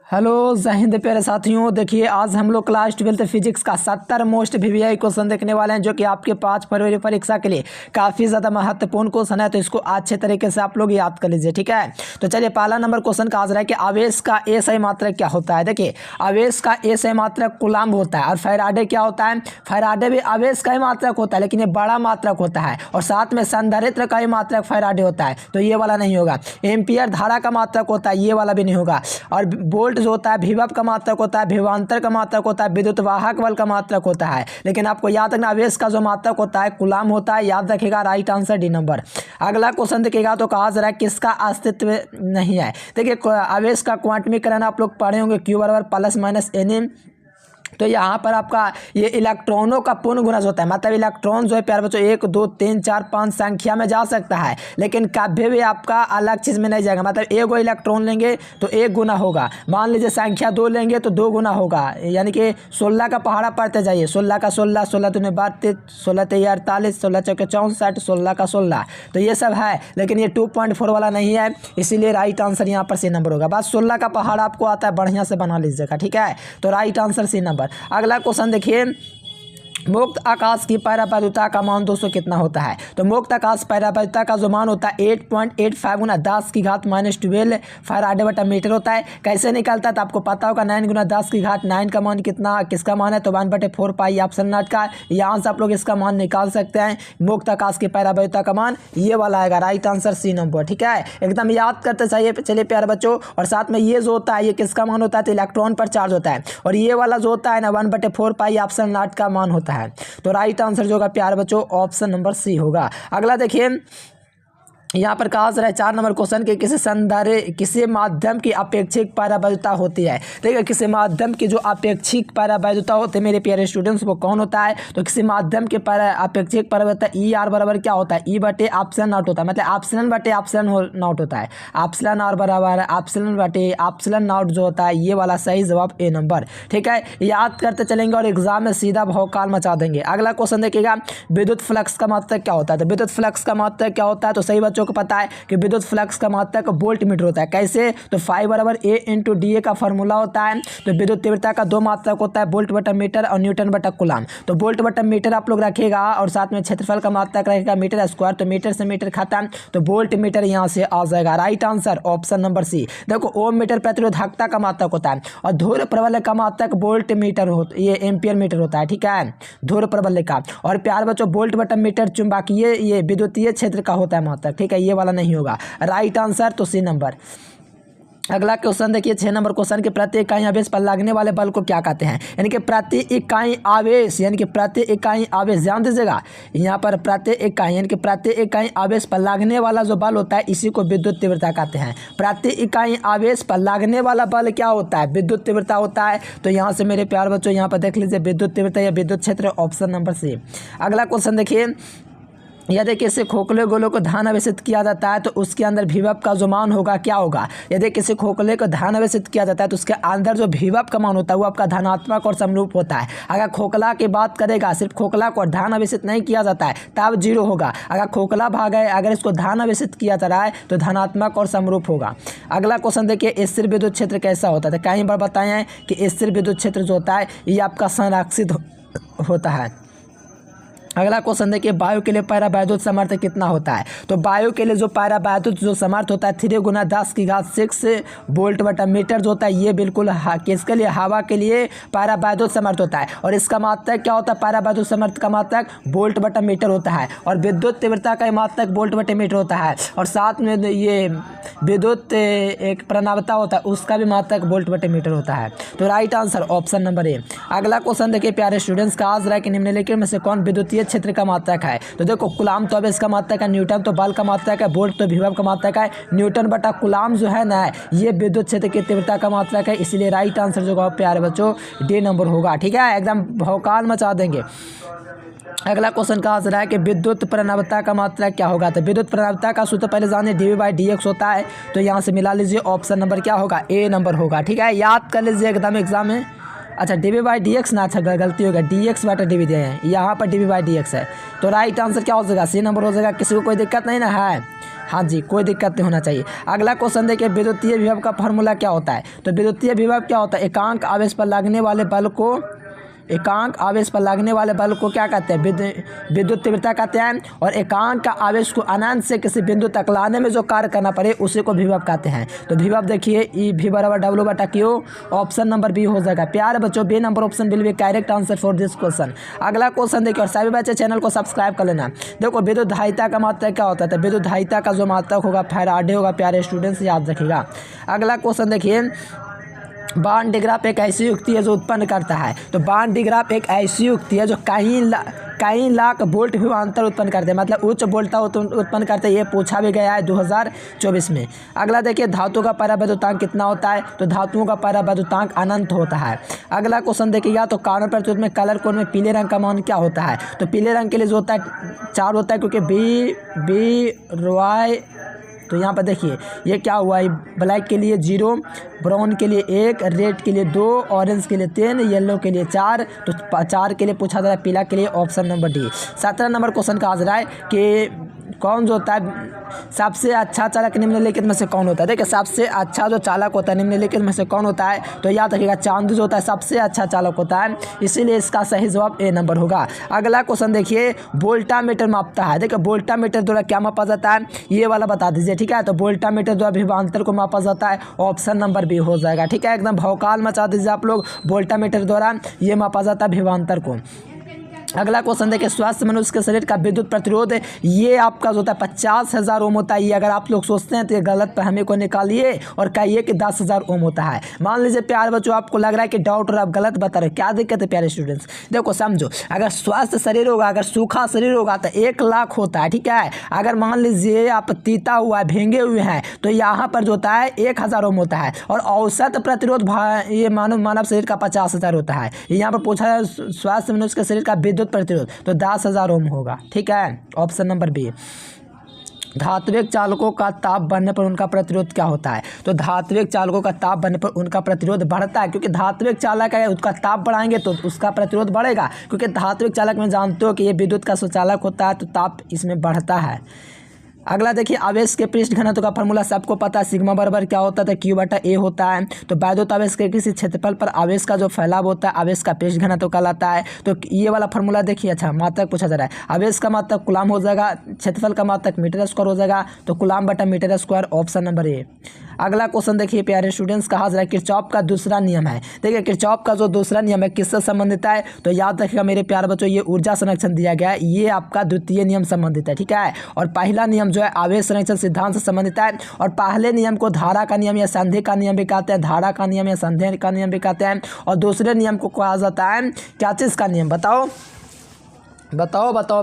Hello जय हिंद प्यारे साथियों। देखिए आज हम लोग क्लास 12 फिजिक्स का 70 मोस्ट वीवीआई क्वेश्चन देखने वाले हैं, जो कि आपके 5 फरवरी परीक्षा के लिए काफ़ी ज़्यादा महत्वपूर्ण क्वेश्चन है। तो इसको अच्छे तरीके से आप लोग याद कर लीजिए, ठीक है। तो चलिए पहला नंबर क्वेश्चन का आज रहा है कि आवेश का एसआई मात्रक क्या होता है। देखिए आवेश का एसआई मात्रक कूलम्ब होता है, और फैराडे क्या होता है, फैराडे भी आवेश का ही मात्रक होता है, लेकिन ये बड़ा मात्रक होता है, और साथ में संधारित्र का ही मात्रक फैराडे होता है, तो ये वाला नहीं होगा। एम्पियर धारा का मात्रक होता है, ये वाला भी नहीं होगा। और वोल्ट जो होता है विभव का मात्रक होता है, विभवांतर का मात्रक होता है, विद्युत वाहक बल का मात्रक होता है। लेकिन आपको याद रखना आवेश का जो मात्रक होता है कूलम्ब होता है, याद रखिएगा। Right answer D number. अगला क्वेश्चन देखिएगा तो कहा जा रहा है किसका अस्तित्व नहीं है। देखिए आवेश का क्वांटमीकरण आप लोग पढ़े होंगे, Q बराबर प्लस माइनस एन। तो यहाँ पर आपका ये इलेक्ट्रॉनों का पूर्ण गुणज होता है, मतलब इलेक्ट्रॉन जो है प्यारे बच्चों 1 2 3 4 5 संख्या में जा सकता है, लेकिन कभी भी आपका अलग चीज़ में नहीं जाएगा। मतलब एक गो इलेक्ट्रॉन लेंगे तो 1 गुना होगा, मान लीजिए संख्या 2 लेंगे तो 2 गुना होगा। यानी कि 16 का पहाड़ा पढ़ते जाइए, 16 का 16, 16 दूनी 32, 16 तेईस 48, 16 चौके 64, 16 का 16, तो ये सब है। लेकिन ये 2.4 वाला नहीं है, इसीलिए राइट आंसर यहाँ पर सी नंबर होगा। बस 16 का पहाड़ आपको आता है, बढ़िया से बना लीजिएगा, ठीक है। तो राइट आंसर सी नंबर। अगला क्वेश्चन देखिए, मुक्त आकाश की परावैद्युता का मान दोस्तों कितना होता है। तो मुक्त आकाश परावैद्युता का जो मान होता है 8.85 गुना 10 की घात -12 फैराडे बटा मीटर होता है। कैसे निकलता है तो आपको पता होगा, 9 गुना 10 की घात 9 का मान कितना, किसका मान है, तो 1/4 पाई ऑप्शन नॉट का। यहाँ से आप लोग इसका मान निकाल सकते हैं। मुक्त आकाश की परावैद्युता का मान ये वाला आएगा, राइट आंसर सी नंबर, ठीक है। एकदम याद करते चाहिए, चलिए प्यारे बच्चों। और साथ में ये जो होता है ये किसका मान होता है, तो इलेक्ट्रॉन पर चार्ज होता है। और ये वाला जो होता है ना 1/4 पाई ऑप्शन नॉट का मान होता है। तो राइट आंसर जो होगा प्यारे बच्चों ऑप्शन नंबर सी होगा। अगला देखिए, यहाँ पर कहा जा रहा है 4 नंबर क्वेश्चन के किसी माध्यम की अपेक्षिक परावैद्युता होती है। देखिए किसी माध्यम की जो अपेक्षिक परावैद्युता होती है मेरे प्यारे स्टूडेंट्स, वो कौन होता है, तो किसी माध्यम के अपेक्षिक परावैद्युता ER बराबर क्या होता है, E बटे ऑप्शन नॉट होता है, मतलब ऑप्शन बटे ऑप्शन नॉट होता है। ऑप्शन R बराबर ऑप्शन बटे ऑप्शन नॉट जो होता है, ये वाला सही जवाब ए नंबर, ठीक है। याद करते चलेंगे और एग्जाम में सीधा भौकाल मचा देंगे। अगला क्वेश्चन देखिएगा, विद्युत फ्लक्स का मात्रक क्या होता है। तो विद्युत फ्लक्स का मात्रक क्या होता है, तो सही बच्चों को पता है कि विद्युत फ्लक्स का मात्रक वोल्ट मीटर होता है। कैसे, तो फाई बराबर A इंटू DA का फॉर्मूला होता है। तो विद्युत तीव्रता का 2 मात्रक होता है, वोल्ट बटा मीटर और न्यूटन बटा कूलम्ब। तो वोल्ट बटा मीटर आप लोग रखेगा, और साथ में क्षेत्रफल का मात्रक रहेगा मीटर स्क्वायर, तो मीटर से मीटर खत्म, तो वोल्ट मीटर यहाँ से आ जाएगा। Right answer option number C. देखो ओम मीटर प्रतिरोधकता का मात्रक होता है, और धुर प्रबल का मात्रक वोल्ट मीटर होता है, ये एम्पियर मीटर होता है, ठीक है, धुर प्रबल का। और प्यार बच्चों वोल्ट बटा मीटर चुंबकीय ये विद्युतीय क्षेत्र का होता है मात्रक, ठीक है, ये वाला नहीं होगा। राइट आंसर तो सी नंबर। अगला क्वेश्चन देखिए 6 नंबर क्वेश्चन के प्रति इकाई आवेश पर लगने वाले बल को क्या कहते हैं। यानी कि प्रति इकाई आवेश, यानी कि प्रति इकाई आवेश, ध्यान दीजिएगा यहाँ पर प्रति इकाई, यानी कि प्रति इकाई आवेश पर लगने वाला जो बल होता है इसी को विद्युत तीव्रता कहते हैं। प्रति इकाई आवेश पर लगने वाला बल क्या होता है, विद्युत तीव्रता होता है। तो यहाँ से मेरे प्यार बच्चों यहाँ पर देख लीजिए विद्युत तीव्रता या विद्युत क्षेत्र, ऑप्शन नंबर सी। अगला क्वेश्चन देखिए, यदि किसी खोखले गोले को ध्यान आवेशित किया जाता है तो उसके अंदर विभव का जो मान होगा क्या होगा। यदि किसी खोखले को ध्यान आवेशित किया जाता है तो उसके अंदर जो विभव का मान होता है वो आपका धनात्मक और समरूप होता है। अगर खोखला की बात करेगा, सिर्फ खोखला को ध्यान आवेशित नहीं किया जाता है तब 0 होगा। अगर खोखला भाग है, अगर इसको ध्यान आवेशित किया जा रहा है तो धनात्मक और समरूप होगा। अगला क्वेश्चन देखिए, स्थिर विद्युत क्षेत्र कैसा होता है। कई बार बताए हैं कि स्थिर विद्युत क्षेत्र जो होता है ये आपका संरक्षित होता है। अगला क्वेश्चन देखिए, वायु के लिए परावैद्युत सामर्थ्य कितना होता है। तो वायु के लिए जो परावैद्युत जो सामर्थ्य होता है 3 गुना 10 की घात 6 वोल्ट बटा मीटर जो होता है, ये बिल्कुल किसके लिए, हवा के लिए परावैद्युत सामर्थ्य होता है। और इसका मात्रक क्या होता है, परावैद्युत सामर्थ्य का मात्रक वोल्ट बटा मीटर होता है। और विद्युत तीव्रता का मात्रक वोल्ट बटे मीटर होता है। और साथ में ये विद्युत एक प्रणावता होता है उसका भी मात्रक वोल्ट बटे मीटर होता है। तो right answer option number A. अगला क्वेश्चन देखिए प्यारे स्टूडेंट्स, कहा जा रहा है कि निम्नलिखित में से कौन विद्युतीय क्षेत्र का मात्रक है। तो देखो कूलम्ब तो आवेश का मात्रक है, न्यूटन तो बल का मात्रक है, वोल्ट तो विभव का मात्रक है, न्यूटन बटा कूलम्ब जो है ना ये विद्युत क्षेत्र की तीव्रता का मात्रक है। इसलिए राइट आंसर जो होगा प्यारे बच्चों डी नंबर होगा, ठीक है, एकदम भौकाल मचा देंगे। अगला क्वेश्चन कहा जा रहा है कि विद्युत प्रणावता का मात्रक क्या होगा। तो विद्युत प्रणावता का सूत्र पहले जाने dV/dx होता है, तो यहाँ से मिला लीजिए, ऑप्शन नंबर क्या होगा, ए नंबर होगा, ठीक है, याद कर लीजिए एकदम एग्जाम में। अच्छा dV/dx ना, अच्छा गलती होगा, dx बटा dV दिए हैं, यहाँ पर dV/dx है। तो राइट आंसर क्या हो जाएगा, सी नंबर हो जाएगा। किसी को कोई दिक्कत नहीं ना है। हाँ जी, कोई दिक्कत नहीं होना चाहिए। अगला क्वेश्चन देखिए, विद्युतीय विभव का फॉर्मूला क्या होता है? तो विद्युतीय विभव क्या होता है? एकांक आवेश पर लगने वाले बल को क्या कहते हैं? विद्युत तीव्रता कहते हैं। और एकांक का आवेश को अनंत से किसी बिंदु तक लाने में जो कार्य करना पड़े उसी को विभव कहते हैं। तो विभव देखिए ई V बराबर W/Q, ऑप्शन नंबर बी हो जाएगा। प्यार बच्चों, B number option will be correct answer for this question. अगला क्वेश्चन देखिए, और सभी बच्चे चैनल को सब्सक्राइब कर लेना। देखो, विद्युत धारिता का मात्रक क्या होता है? तो विद्युत धारिता का जो मात्रक होगा फैराडे होगा। प्यारे स्टूडेंट्स याद रखिएगा। अगला क्वेश्चन देखिए, बार्न डिग्राफ एक ऐसी युक्ति है जो उत्पन्न करता है। तो बार्न डिग्राफ एक ऐसी युक्ति है जो कई लाख वोल्ट विभवांतर उत्पन्न करते हैं, मतलब उच्च वोल्टता उत्पन्न करते हैं। ये पूछा भी गया है 2024 में। अगला देखिए, धातु का परावैद्युतांक कितना होता है? तो धातुओं का परावैद्युतांक अनंत होता है। अगला क्वेश्चन देखिएगा, तो कार्बन प्रतिरोध में कलर कोड में पीले रंग का मान क्या होता है? तो पीले रंग के लिए जो होता है 4 होता है, क्योंकि बी रॉय। तो यहाँ पर देखिए ये क्या हुआ है, ब्लैक के लिए 0, ब्राउन के लिए 1, रेड के लिए 2, ऑरेंज के लिए 3, येलो के लिए 4। तो 4 के लिए पूछा जा रहा है, पीला के लिए option number D. 17 number question का आंसर है कि कौन जो होता है सबसे अच्छा चालक निम्नलिखित में से कौन होता है? देखिए, सबसे अच्छा जो चालक होता है निम्नलिखित में से कौन होता है? तो याद रखिएगा, चांदू जो होता है सबसे अच्छा चालक होता है, इसीलिए इसका सही जवाब ए नंबर होगा। अगला क्वेश्चन देखिए, वोल्टामीटर मापता है। देखिए, वोल्टामीटर द्वारा क्या मापा जाता है? ये वाला बता दीजिए, ठीक है। तो वोल्टामीटर द्वारा विभवांतर को मापा जाता है, ऑप्शन नंबर बी हो जाएगा, ठीक है। एकदम भौकाल मचा दीजिए आप लोग, वोल्टामीटर द्वारा ये मापा जाता है विभवांतर को। अगला क्वेश्चन देखिए, स्वस्थ मनुष्य के शरीर का विद्युत प्रतिरोध ये आपका जो होता है 50,000 ओम होता है। ये अगर आप लोग सोचते हैं तो ये गलत पर हमें को निकालिए और कहिए कि 10,000 ओम होता है। मान लीजिए प्यारे बच्चों, आपको लग रहा है कि डाउट और आप गलत बता रहे हो, क्या दिक्कत है प्यारे स्टूडेंट्स? देखो समझो, अगर स्वस्थ शरीर होगा, अगर सूखा शरीर होगा तो 1 लाख होता है, ठीक है। अगर मान लीजिए आप तीता हुआ है, भेंगे हुए हैं, तो यहाँ पर जो होता है 1,000 ओम होता है। और औसत प्रतिरोध ये मानव शरीर का 50,000 होता है। यहाँ पर पूछा है स्वस्थ मनुष्य के शरीर का विद्युत प्रतिरोध, तो 10,000 ओम होगा, ठीक है। Option number B. धात्विक चालकों का ताप बढ़ने पर उनका प्रतिरोध क्या होता है? तो धात्विक चालकों का ताप बढ़ने पर उनका प्रतिरोध बढ़ता है, क्योंकि धात्विक चालक है, उसका ताप बढ़ाएंगे तो उसका प्रतिरोध बढ़ेगा, क्योंकि धात्विक चालक में जानते हो कि ये विद्युत का सुचालक होता है, तो ताप इसमें बढ़ता है। अगला देखिए, आवेश के पृष्ठ घनत्व का फॉर्मूला सबको पता है, सिग्मा बराबर क्या होता है? तो Q/A होता है। तो वैद्युत आवेश के किसी क्षेत्रफल पर आवेश का जो फैलाव होता है, आवेश का पृष्ठ घनत्व कहलाता है। तो ये वाला फॉर्मूला देखिए, अच्छा मात्रक पूछा जा रहा है, आवेश का मात्रक कूलाम हो जाएगा, क्षेत्रफल का मात्रक मीटर स्क्वायर हो जाएगा, तो कूलाम/मीटर स्क्वायर, ऑप्शन नंबर ए। अगला क्वेश्चन देखिए प्यारे स्टूडेंट्स, कहा जा रहा है किरचॉफ का दूसरा नियम है। देखिए, किरचॉफ का जो दूसरा नियम है किससे संबंधित है? तो याद रखिएगा मेरे प्यारे बच्चों, ये ऊर्जा संरक्षण दिया गया है, ये आपका द्वितीय नियम संबंधित है, ठीक है। और पहला नियम जो है आवेश संरक्षण सिद्धांत से संबंधित है। और पहले नियम को धारा का नियम या संधि का नियम भी कहते हैं, धारा का नियम या संधि का नियम भी कहते हैं। और दूसरे नियम को कहा जाता है क्या चीज़ का नियम? बताओ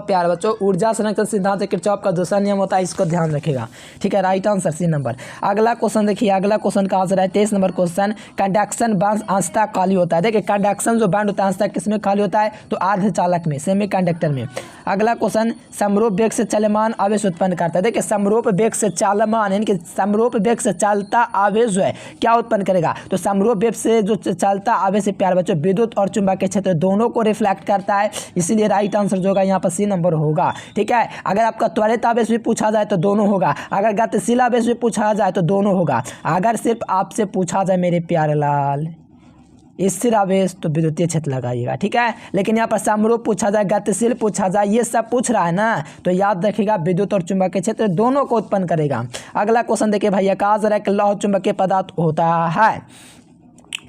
प्यारे बच्चों। ऊर्जा संरक्षण सिद्धांत किरचॉफ का दूसरा नियम होता है, इसको ध्यान रखिएगा, ठीक है। Right answer C number. अगला क्वेश्चन देखिए, अगला क्वेश्चन का आंसर है 23 नंबर क्वेश्चन, कंडक्शन बांड अंशतः खाली होता है। देखिए, कंडक्शन जो बांड होता है अंशतः किसमें खाली होता है? तो अर्धचालक में, सेमीकंडक्टर में। अगला क्वेश्चन, समरूप वेग से चलमान आवेश उत्पन्न करता है। देखिए, समरूप वेग से चलमान यानी कि समरूप वेग से चलता आवेश जो है क्या उत्पन्न करेगा? तो समरूप वेग से जो चलता आवेश है प्यारे बच्चों, विद्युत और चुंबकीय क्षेत्र दोनों को रिफ्लेक्ट करता है, इसीलिए राइट आंसर जो होगा यहाँ पर सी नंबर होगा, ठीक है। अगर आपका त्वरित आवेश भी पूछा जाए तो दोनों होगा, अगर गतिशील आवेश भी पूछा जाए तो दोनों होगा। अगर सिर्फ आपसे पूछा जाए मेरे प्यारे लाल स्थिर आवेश तो विद्युतीय क्षेत्र लगाइएगा, ठीक है। लेकिन यहाँ पर समरूप पूछा जाए, गतिशील पूछा जाए, ये सब पूछ रहा है ना, तो याद रखिएगा विद्युत और चुंबकीय क्षेत्र दोनों को उत्पन्न करेगा। अगला क्वेश्चन देखिए भैया, कहा जा रहा है कि लौह चुंबकीय पदार्थ होता है।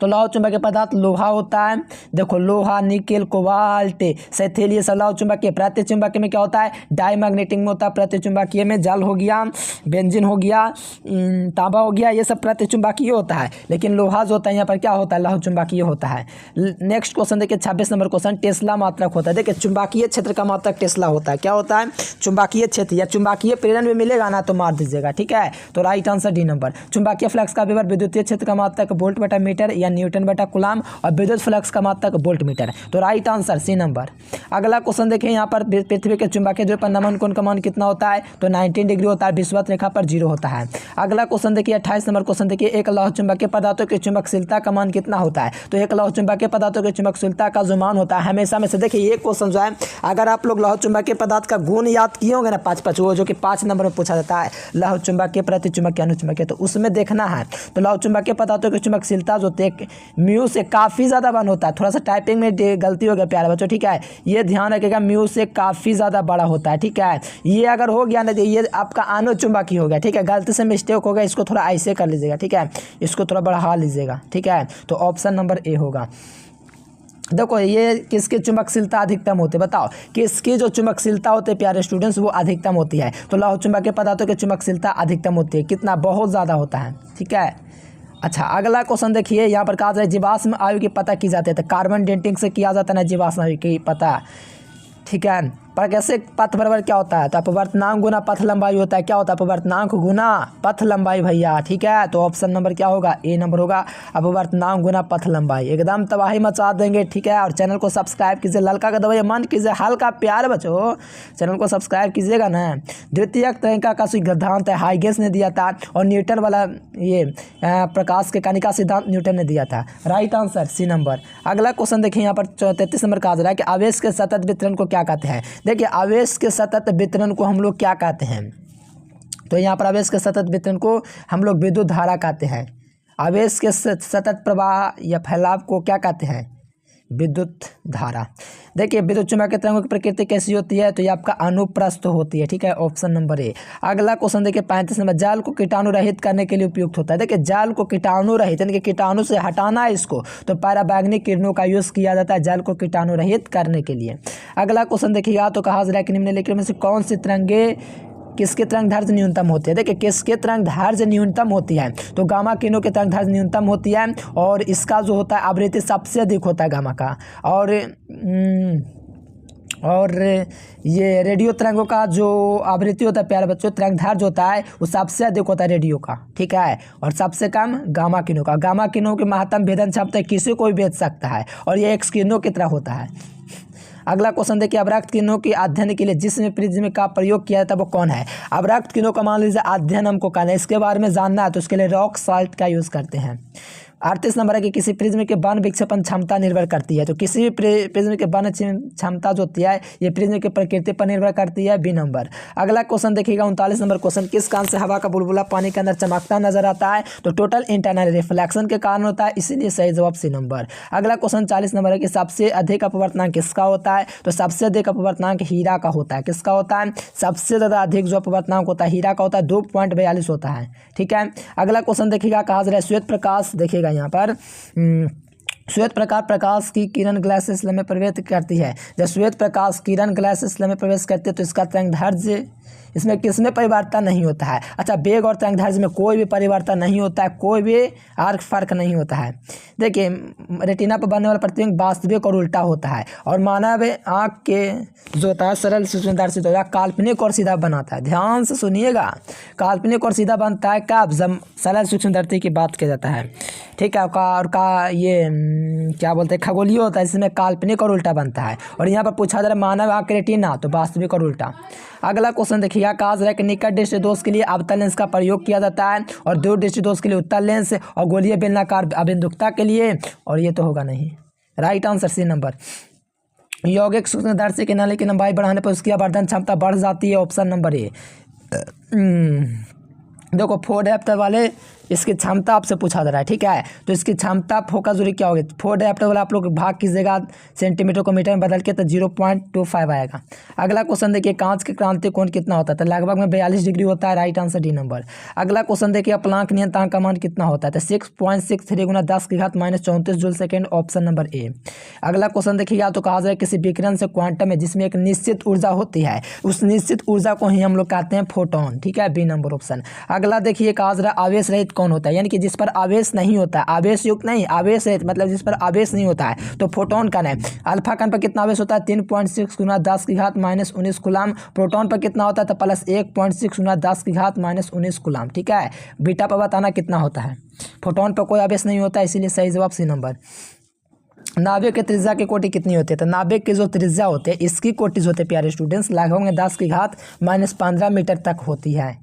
तो लौह चुंबकीय पदार्थ लोहा होता है। देखो, लोहा, निकेल, कोबाल्ट, सैथिल, ये सब लौह चुंबकीय। प्रतिचुंबकीय में क्या होता है? डायमैग्नेटिक में होता है। प्रतिचुंबकीय में जल हो गया, बेंजीन हो गया, तांबा हो गया, ये सब प्रतिचुंबकीय होता है। लेकिन लोहा जो होता है यहाँ पर क्या होता है? लौह चुंबकीय होता है। नेक्स्ट क्वेश्चन देखिए, 26 नंबर क्वेश्चन, टेस्ला मात्रक होता है। देखिए, चुंबकीय क्षेत्र का मात्रक टेस्ला होता है। क्या होता है? चुंबकीय क्षेत्र या चुंबकीय प्रेरण में मिलेगा ना तो मार दीजिएगा, ठीक है। तो राइट आंसर डी नंबर। चुंबकीय फ्लक्स का विभव विद्युतीय क्षेत्र का मात्रक वोल्ट/मीटर या न्यूटन बटा कूलम और विद्युत फ्लक्स का मात्रक वोल्ट मीटर। तो राइट आंसर सी नंबर। अगला क्वेश्चन देखिए यहाँ पर पृथ्वी के चुंबकीय द्रव्यमान कोण का मान कितना होता है, तो 19 डिग्री होता है, विषुवत रेखा पर 0 होता है। अगला क्वेश्चन देखिए 28 नंबर क्वेश्चन देखिए, एक लौह चुंबकीय पदार्थों की चुंबकशीलता का मान कितना होता है। तो एक लौह चुंबकीय पदार्थों की चुंबकशीलता का जो मान होता है हमेशा में से, देखिए ये क्वेश्चन जो है अगर आप लोग लौह चुंबकीय पदार्थ का गुण याद किए होंगे ना 5 वो जो कि 5 नंबर में पूछा जाता है, लौह चुंबकीय, प्रतिचुंबकीय, अनुचुंबकीय, तो उसमें देखना है। तो लौह चुंबकीय पदार्थों की चुंबकशीलता जो होती है म्यू से काफ़ी ज़्यादा बड़ा होता है। थोड़ा सा टाइपिंग में गलती हो गया प्यारे बच्चों, ठीक है, ये ध्यान रखिएगा, म्यू से काफ़ी ज़्यादा बड़ा होता है, ठीक है। ये अगर हो गया ना तो ये आपका अनुचुंबकीय हो गया, ठीक है, गलती से मिस्टेक हो गया, इसको थोड़ा ऐसे कर लीजिएगा, ठीक है, इसको थोड़ा बढ़ा लीजिएगा, ठीक है। तो ऑप्शन नंबर ए होगा। देखो ये किसकी चुंबकशीलता अधिकतम होती है, बताओ किसकी जो चुंबकशीलता होती है प्यारे स्टूडेंट्स वो अधिकतम होती है। तो लौह चुंबकीय पदार्थों की चुंबकशीलता अधिकतम होती है, कितना, बहुत ज़्यादा होता है, ठीक है। अच्छा अगला क्वेश्चन देखिए, यहाँ पर कहा जाए जीवाश्म आयु की पता की जाती है, तो कार्बन डेटिंग से किया जाता है ना जीवाश्म आयु की पता, ठीक है। प्राकृतिक पथ बराबर क्या होता है, तो अपवर्तनांक गुना पथ लंबाई होता है, क्या होता है, अपवर्तनांक गुना पथ लंबाई भैया, ठीक है। तो ऑप्शन नंबर क्या होगा, ए नंबर होगा, अपवर्तनांक गुना पथ लंबाई। एकदम तबाही मचा देंगे, ठीक है। और चैनल को सब्सक्राइब कीजिए, ललका का दबाइए, मन कीजिए हल्का प्यार बच्चों, चैनल को सब्सक्राइब कीजिएगा ना। द्वितीयक तरंगिका का सिद्धांत है हाइगेंस ने दिया था, और न्यूटन वाला ये प्रकाश के कणिका सिद्धांत न्यूटन ने दिया था। Right answer C number. अगला क्वेश्चन देखिए यहाँ पर 33 नंबर कहा जा रहा है कि आवेश के सतत वितरण को क्या कहते हैं। देखिए आवेश के सतत वितरण को हम लोग क्या कहते हैं, तो यहाँ पर आवेश के सतत वितरण को हम लोग विद्युत धारा कहते हैं। आवेश के सतत प्रवाह या फैलाव को क्या कहते हैं, विद्युत धारा। देखिए विद्युत चुंबकीय तरंगों की प्रकृति कैसी होती है, तो ये आपका अनुप्रस्थ होती है, ठीक है, ऑप्शन नंबर ए। अगला क्वेश्चन देखिए 35 नंबर, जाल को कीटाणु रहित करने के लिए उपयुक्त होता है। देखिए जाल को कीटाणु रहित यानी कि कीटाणु से हटाना है इसको, तो पराबैंगनी किरणों का यूज़ किया जाता है जाल को कीटाणु रहित करने के लिए। अगला क्वेश्चन देखिएगा, तो कहा जा रहा है कि निम्नलिखित में से कौन सी तरंगे किसके तरंग दैर्घ्य न्यूनतम होती है। देखिए किसके तरंग दैर्घ्य न्यूनतम होती है, तो गामा किरणों के तरंग दैर्घ्य न्यूनतम होती है, और इसका जो होता है आवृत्ति सबसे अधिक होता है गामा का, और ये रेडियो तरंगों का जो आवृत्ति होता है प्यारे बच्चों, तरंग दैर्घ्य होता है वो सबसे अधिक होता है रेडियो का, ठीक है, और सबसे कम गामा किरणों का। गामा किरणों की महत्तम भेदन क्षमता किसी को भी भेद सकता है, और ये एक्स किरणों की तरह होता है। अगला क्वेश्चन देखिए, अवरक्त किरणों के अध्ययन के लिए जिसमें प्रिज्म का प्रयोग किया जाता है वो कौन है। अवरक्त किरणों का मान लीजिए अध्ययन हमको करना है, इसके बारे में जानना है, तो उसके लिए रॉक साल्ट का यूज़ करते हैं। 38 नंबर है कि किसी प्रिज्म के बन विक्षेपण क्षमता निर्भर करती है, तो किसी भी प्रिज्म के बन क्षमता जो होती है ये प्रिज्म की प्रकृति पर निर्भर करती है, बी नंबर। अगला क्वेश्चन देखिएगा 39 नंबर क्वेश्चन, किस कारण से हवा का बुलबुला पानी के अंदर चमकता नजर आता है, तो टोटल इंटरनल रिफ्लेक्शन के कारण होता है, इसीलिए सही जवाब सी नंबर। अगला क्वेश्चन 40 नंबर है कि सबसे अधिक अपवर्तनांक किसका होता है, तो सबसे अधिक अपवर्तनांक हीरा का होता है। किसका होता है, सबसे ज़्यादा अधिक जो अपवर्तनांक होता है हीरा का होता है, 2.42 होता है, ठीक है। अगला क्वेश्चन देखिएगा, कहा जा रहा है श्वेत प्रकाश, देखिएगा यहाँ पर श्वेत प्रकाश की किरण ग्लास स्लैब में प्रवेश करती है। जब श्वेत प्रकाश किरण ग्लास स्लैब में प्रवेश करती है तो इसका तरंगदैर्घ्य इसमें किसमें परिवर्तन नहीं होता है। अच्छा वेग और तरंगदैर्घ्य में कोई भी परिवर्तन नहीं होता है, कोई भी फर्क नहीं होता है। देखिए रेटिना पर बनने वाला प्रतिबिंब वास्तविक और उल्टा होता है, और मानव आँख के जो होता है सरल सूक्ष्मदर्शी होता है काल्पनिक और सीधा बनाता है। ध्यान से सुनिएगा, काल्पनिक और सीधा बनता है कब, जब सरल सूक्ष्मदर्शी की बात किया जाता है, ठीक है। और ये क्या बोलते हैं खगोलीय होता है, इसमें काल्पनिक और उल्टा बनता है। और यहाँ पर पूछा जा रहा है मानव आँख के रेटिना, तो वास्तविक और उल्टा। अगला क्वेश्चन देखिएगा, कहा जा रहा है कि निकट दृष्टि दोष के लिए अवतल लेंस का प्रयोग किया जाता है, और दूर दृष्टि दोष के लिए उत्तल लेंस, और गोलीय बेलनाकार अभिमुखता के लिए, और ये तो होगा नहीं। Right answer C number. यौगिक सूक्ष्मदर्शी के नली की लंबाई बढ़ाने पर उसकी आवर्धन क्षमता बढ़ जाती है, ऑप्शन नंबर ए। देखो 4 डायप्टर वाले इसकी क्षमता आपसे पूछा जा रहा है, ठीक है, तो इसकी क्षमता फोकस दूरी क्या होगी। 4 डायप्टर वाला आप लोग भाग कीजिएगा सेंटीमीटर को मीटर में बदल के, तो 0.25 आएगा। अगला क्वेश्चन देखिए, कांच के क्रांति कोण कितना होता है, तो लगभग में 42 डिग्री होता है। Right answer D number. अगला क्वेश्चन देखिए, प्लांक नियतांक का मान कितना होता है, तो 6.63 × 10⁻³ joule second, option number A. अगला क्वेश्चन देखिएगा, तो कहा जाए किसी विकिरण से क्वांटम में जिसमें एक निश्चित ऊर्जा होती है, उस निश्चित ऊर्जा को ही हम लोग कहते हैं फोटोन, ठीक है, बी नंबर ऑप्शन। अगला देखिए, कहा जा रहा है आवेश रहित कौन होता है, यानी कि जिस पर आवेश नहीं होता है, आवेश युक्त नहीं, आवेश है मतलब जिस पर आवेश नहीं होता है, तो फोटोन कण है। अल्फा कण पर कितना आवेश होता है 3.6 गुना 10 की घात -19 कूलम। प्रोटॉन पर कितना होता है तो प्लस 1.6 गुना 10 की घात -19 कूलम। ठीक है, बीटा पर बताना कितना होता है। फोटोन पर कोई आवेश नहीं होता, इसीलिए सही जवाब सी नंबर। नाभिक की त्रिज्या की कोटि कितनी होती है, तो नाभिक की जो त्रिज्या होती है इसकी कोटि होते हैं प्यारे स्टूडेंट्स लगभग 10 की घात -15 मीटर तक होती है।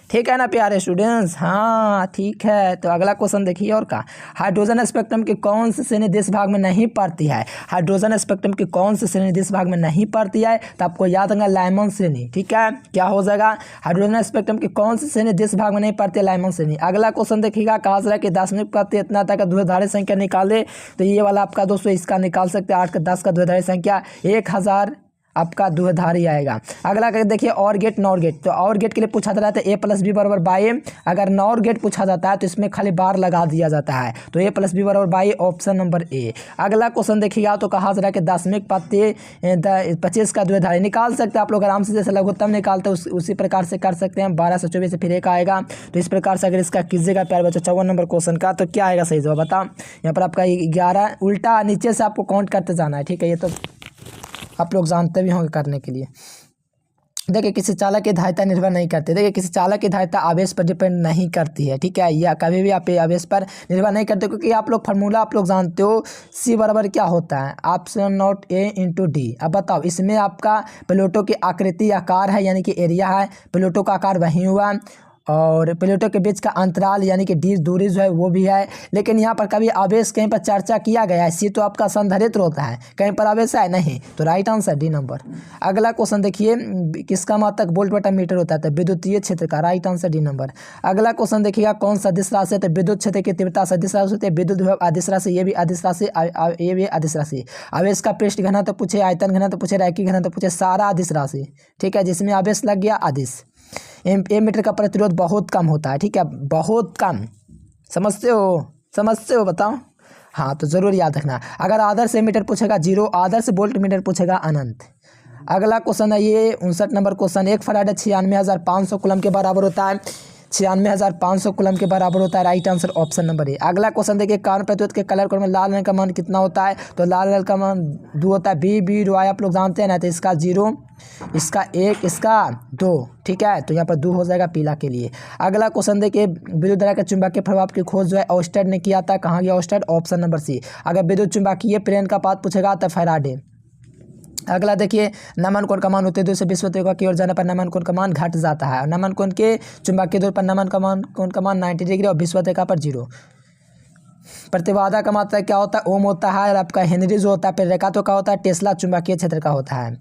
ठीक है ना प्यारे स्टूडेंट्स। हाँ ठीक है, तो अगला क्वेश्चन देखिए और का, हाइड्रोजन स्पेक्ट्रम की कौन सी श्रेणी देश भाग में नहीं पड़ती है। हाइड्रोजन स्पेक्ट्रम की कौन सी श्रेणी देश भाग में नहीं पड़ती है, तो आपको याद रखना लाइमन श्रेणी। ठीक है, क्या हो जाएगा, हाइड्रोजन स्पेक्ट्रम की कौन सी श्रेणी देश भाग में नहीं पड़ती है, लाइमन श्रेणी। अगला क्वेश्चन देखिएगा, कहा जा रहा है कि दशमिक प्रति इतना तक द्विधारी संख्या निकाले, तो ये वाला आपका दोस्तों इसका निकाल सकते हैं, 8 का 10 का द्विधारी संख्या 1000 आपका द्विधारी आएगा। अगला देखिए और गेट नॉर गेट, तो और गेट के लिए पूछा जाता है a + b = बाई। अगर नॉर गेट पूछा जाता है तो इसमें खाली बार लगा दिया जाता है, तो a + b = by, option number A. अगला क्वेश्चन देखिएगा, तो कहा जा रहा है कि दशमिक प्रति 25 का द्विधारी निकाल सकते हैं आप लोग आराम से, जैसे लघुत्तम निकालते हैं उसी प्रकार से कर सकते हैं। 12 से 24 से फिर 1 आएगा, तो इस प्रकार से अगर इसका कीजिएगा प्यारे बच्चों 54 नंबर क्वेश्चन का, तो क्या आएगा सही जवाब बता। यहाँ पर आपका 11 उल्टा नीचे से आपको काउंट करते जाना है। ठीक है, ये तो आप लोग जानते भी होंगे करने के लिए। देखिए किसी चालक की धारिता निर्भर नहीं करती, देखिए किसी चालक की धारिता आवेश पर डिपेंड नहीं करती है। ठीक है, या कभी भी आप आवेश पर निर्भर नहीं करते, क्योंकि आप लोग फार्मूला आप लोग जानते हो, C बराबर क्या होता है, ऑप्शन नॉट A × D। अब बताओ इसमें आपका प्लेटों की आकृति आकार है, यानी कि एरिया है, प्लेटों का आकार वही हुआ, और प्लेटों के बीच का अंतराल यानी कि डी दूरी जो है वो भी है। लेकिन यहाँ पर कभी आवेश कहीं पर चर्चा किया गया है, सी तो आपका संधारित्र होता है, कहीं पर आवेश है नहीं, तो राइट आंसर डी नंबर। अगला क्वेश्चन देखिए, किसका मात्रक वोल्ट/मीटर होता है, तो विद्युतीय क्षेत्र का, राइट आंसर डी नंबर। अगला क्वेश्चन देखिएगा, कौन सदिश राशि है, तो विद्युत क्षेत्र की तीव्रता सदिश राशि होती है, विद्युत विभव अदिश राशि, ये भी अदिश राशि, ये भी अदिश राशि। आवेश का पृष्ठ घनत्व पूछे, आयतन घनत्व पूछे, रैखिक घनत्व पूछे, सारा अदिश राशि। ठीक है, जिसमें आवेश लग गया अदिश। एमीटर का प्रतिरोध बहुत कम होता है। ठीक है, बहुत कम, समझते हो बताओ। हाँ तो जरूर याद रखना। अगर आदर्श एमीटर पूछेगा 0, आदर्श वोल्ट मीटर पूछेगा अनंत। अगला क्वेश्चन है ये 59 नंबर क्वेश्चन, 1 फराड 96,500 कूलम के बराबर होता है, 96,500 कूलम के बराबर होता है, right answer option number A. अगला क्वेश्चन देखिए, कार्बन प्रतिरोध के कलर कोड में लाल रंग का मान कितना होता है, तो लाल रंग का मान 2 होता है, बी रो आप लोग जानते हैं ना, तो इसका 0, इसका 1, इसका 2। ठीक है, तो यहाँ पर 2 हो जाएगा पीला के लिए। अगला क्वेश्चन देखिए, विद्युत धारा के चुंबकीय प्रभाव की खोज जो है ऑस्टेड ने किया था, कहाँ गया ऑस्टेड, ऑप्शन नंबर सी। अगर विद्युत चुंबकीय प्रेरण का पाथ पूछेगा तो फैराडे। अगला देखिए, नमन कोण का मान उत्तेजित से विषुवत की ओर जाने पर नमन कोण का मान घट जाता है, और नमन कोण के चुंबकीय दूरी पर नमन कोण का मान 90 डिग्री और विषुवत पर 0। प्रतिबाधा का मात्रा क्या होता है, ओम होता है, और आपका हेनरी जो होता है प्रेरकत्व तो का होता है, टेस्ला चुंबकीय क्षेत्र का होता है।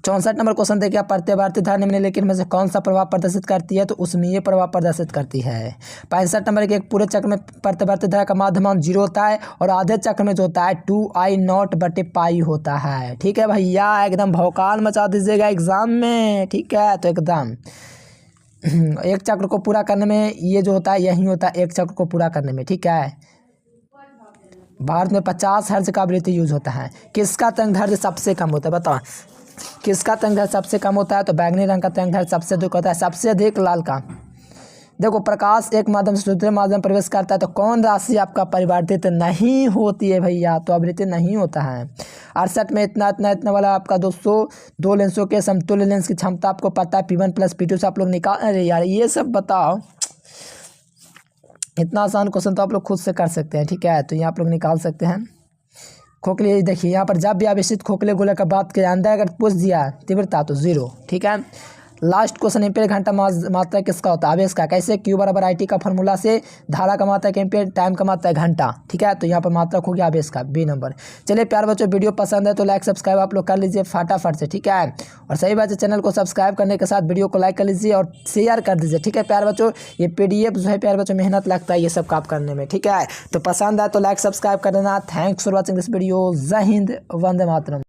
64 नंबर क्वेश्चन देखिए, प्रत्यावर्ती धारा निम्नलिखित में से कौन सा प्रभाव प्रदर्शित करती है, तो उसमें प्रभाव प्रदर्शित करती है। 65 नंबर के, एक पूरे चक्र में प्रत्यावर्ती धारा का माध्यमान 0 होता है, और आधे चक्र में जो होता है 2I0/π होता है। ठीक है भैया, एकदम भौकाल मचा दीजिएगा एग्जाम में। ठीक है, तो एकदम एक चक्र को पूरा करने में ये जो होता है यही होता है, एक चक्र को पूरा करने में। ठीक है, भारत में 50 हर्ट्ज का आवृत्ति यूज होता है। किसका तरंग सबसे कम होता है बताओ, किसका तरंग सबसे कम होता है, तो बैंगनी रंग का तरंग सबसे अधिक होता है, सबसे अधिक लाल का। देखो, प्रकाश एक माध्यम से दूसरे माध्यम प्रवेश करता है, तो कौन राशि आपका परिवर्तित नहीं होती है भैया, तो आवृत्ति नहीं होता है। 68 में इतना वाला आपका दोस्तों, 2 लेंसों के समतुल्य लेंस की क्षमता आपको पता है, P1 + P2 से आप लोग निकाल, अरे यार ये सब बताओ, इतना आसान क्वेश्चन तो आप लोग खुद से कर सकते हैं। ठीक है, तो ये आप लोग निकाल सकते हैं। खोखले देखिए, यहाँ पर जब भी आवेशित खोखले गोले का बात किया अंदर अगर पूछ दिया तीव्रता तो 0। ठीक है, लास्ट क्वेश्चन, एम्पियर घंटा मात्रा किसका होता है, आवेश का। कैसे, Q = IT का फॉर्मूला से, धारा का मात्रा एम्पियर, टाइम का मात्रा घंटा। ठीक है, तो यहाँ पर मात्रा हो गया आवेश का, बी नंबर। चलिए प्यार बच्चों, वीडियो पसंद है तो लाइक सब्सक्राइब आप लोग कर लीजिए फटाफट से। ठीक है, और सही बात है, चैनल को सब्सक्राइब करने के साथ वीडियो को लाइक कर लीजिए और शेयर कर दीजिए। ठीक है प्यार बच्चों, ये PDF जो है प्यार बच्चों मेहनत लगता है ये सब काम करने में। ठीक है, तो पसंद आए तो लाइक सब्सक्राइब कर देना। Thanks for watching this video. जय हिंद, वंदे मातरम।